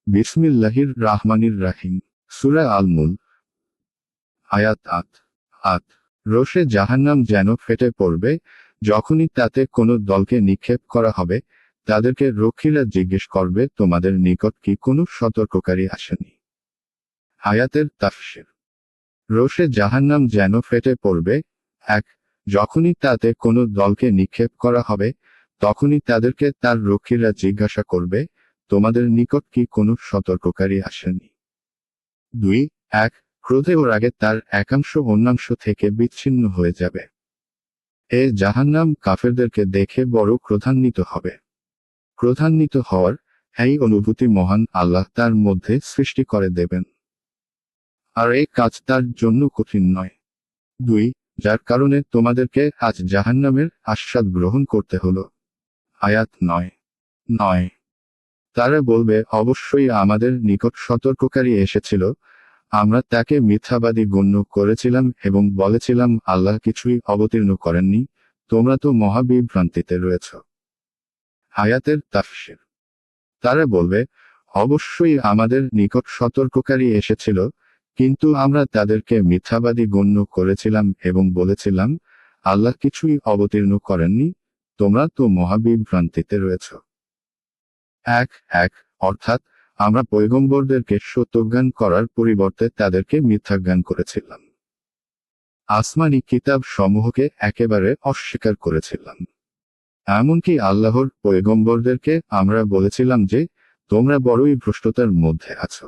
বিসমিল্লাহির রাহমানির রাহিম। সূরা আল মুল্ক। আয়াত ৮। রোষে জাহান্নাম যেন ফেটে পড়বে যখনই তাতে কোনো দলকে নিক্ষেপ করা হবে। তাদেরকে রক্ষীরা জিজ্ঞেস করবে, তোমাদের নিকট কি কোনো সতর্ককারী আসেনি? আয়াতের তাফসীর। রোষে জাহান্নাম যেন ফেটে পড়বে। ১. যখনই তাতে কোনো দলকে নিক্ষেপ করা হবে, তখনই তাদেরকে তার রক্ষীরা জিজ্ঞাসা করবে, তোমাদের নিকট কি কোনো সতর্ককারী আসেনি? ২. ক্রোধে ও রাগে তার একাংশ অন্যাংশ থেকে বিচ্ছিন্ন হয়ে যাবে। জাহান্নাম কাফেরদেরকে দেখে বড় ক্রোধান্বিত হবে। ক্রোধান্বিত হওয়ার এই অনুভূতি মহান আল্লাহ তার মধ্যে সৃষ্টি করে দেবেন। আর এই কাজ তার জন্য কঠিন নয়। ২. যার কারণে তোমাদেরকে আজ জাহান্নামের আস্বাদ গ্রহণ করতে হলো। আয়াত ৯। তারা বলবে, অবশ্যই আমাদের নিকট সতর্ককারী এসেছিল, আমরা তাকে মিথ্যাবাদী গণ্য করেছিলাম এবং বলেছিলাম আল্লাহ কিছুই অবতীর্ণ করেননি, তোমরা তো মহাবিভ্রান্তিতে রয়েছ। আয়াতের তাফসীর। তারা বলবে, অবশ্যই আমাদের নিকট সতর্ককারী এসেছিল, কিন্তু আমরা তাদেরকে মিথ্যাবাদী গণ্য করেছিলাম এবং বলেছিলাম আল্লাহ কিছুই অবতীর্ণ করেননি, তোমরা তো মহাবিভ্রান্তিতে রয়েছ। অর্থাৎ আমরা পয়গম্বরদেরকে সত্যজ্ঞান করার পরিবর্তে তাদেরকে মিথ্যাজ্ঞান করেছিলাম। আসমানি কিতাব সমূহকে একেবারে অস্বীকার করেছিলাম। এমনকি আল্লাহর পয়গম্বরদেরকে আমরা বলেছিলাম যে, তোমরা বড়ই ভ্রষ্টতার মধ্যে আছো।